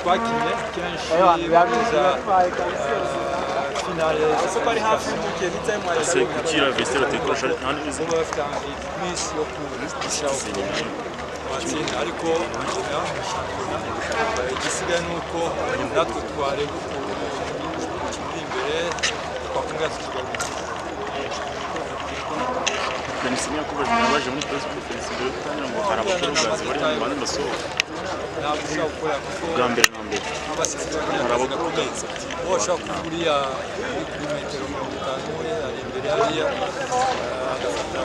twakinnye kenshi finale ese ko ari hafi y'umukino itayimwaye c'est kukira vestiaire tekosha nandi bizi ubu bafite iminsi yo kurushaho watsinda ariko bakina shampiyona igisigaye ni uko natwe twareba ukiri imbere twakungaza ikibazo Kanisinya kubaje nabaje muri press conference mbere gutangira ngo arabakurugazi bari mu bandi basohoka ntabwo ushobora gukora kuko bwa mbere na mbere abasirikare arabakurugazi uwo ushobora kuguriya kuri metero 50 we ari imbere hariya agafata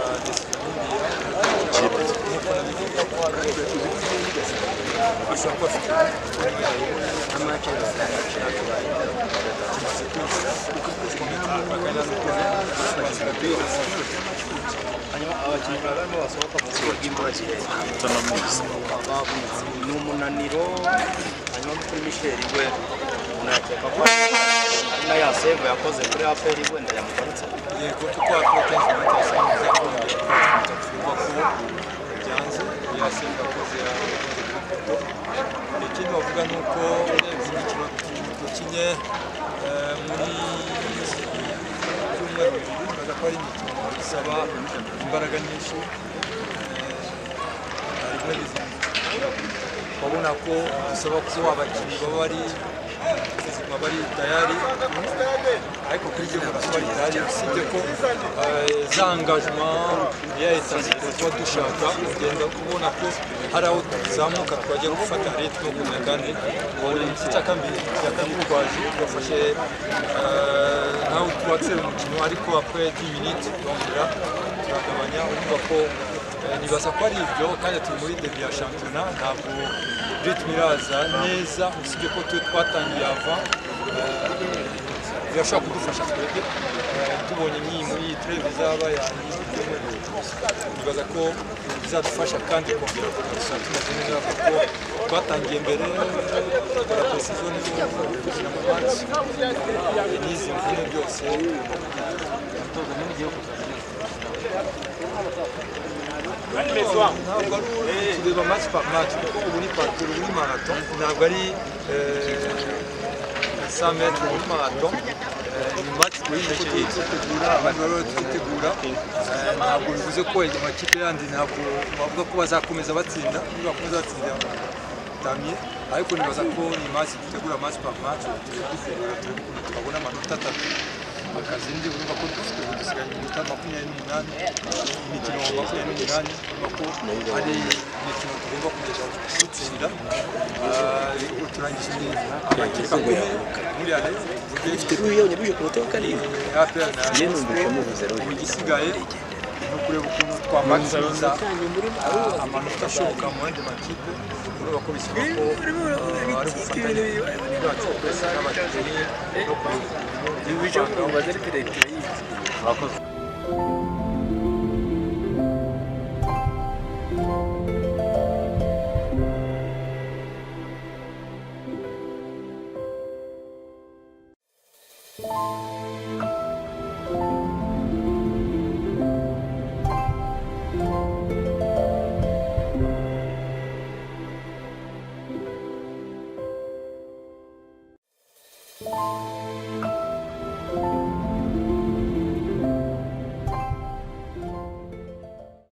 ashobora kuba afite hanyuma abakinnyi barimo basohoka mu buryo bw'imburagihe ni umunaniro hanyuma kuri Michel we unakeka ko ari na ya save yakoze kuri APR wenda yamugarutse yego kuko apotensi batasanze kuba ko byanze ya save yakoze ikindi bavuga ni uko urebye imikino dukinye muri byumweru bibiri baza ko ari imikino isaba imbaraga nyinshi rimwe babona ko bisaba ko abakinnyi baba bari tayari ariko kuri jye murasa bari tayari usibye ko za engagement ya etat tuba dushaka kugenda kubona ko hari aho tuzamuka twajya gufata leta no kumenya kandi icya kabiri twaje twafashe ntawe tuwatsera umukino ariko après 10 minutes twongera turagabanya urumva ko nibaza ko ari ibyo kandi turi muri début ya shampiyona ntabwo rytme iraza neza usibye ko twatangiye ava birashobora kudufasha twebwe tubonye nk'iyi muri iyi treve izaba nibaza ko bizadufasha kandi kongera kugarura tumeze neza kuko twatangiye mbere dukora precision gukina mu match n'izi mvune byose ntabwo ari tureba match par match kuko ubu ni parcours ubu ni marathon ntabwo ari 100 metres muri marathon ni match twitegura abandi bari twitegura ntabwo bivuze ko amakipe yandi ntabwo bavuga ko bazakomeza batsinda niba bakomeza batsinda tamye ariko nibaza ko ni match dutegura match par match dutegura tukabona amanota 3 akazi ndi urumva ko dufite dusigaye iminota 28 imikino 28 urumva ko ari imikino tugomba kugeza gutsinda turangije amakipe akomeye muri ale ifite ruyo nyabuje ku mutoka kari APR na igisigaye no kureba ukuntu twamaximiza amanota ashoboka mu yandi makipe urumva ko bisaba ko ari gufatanya bwacu twese n'abakinnyi no kureba ibije ko bazari directeur murakoze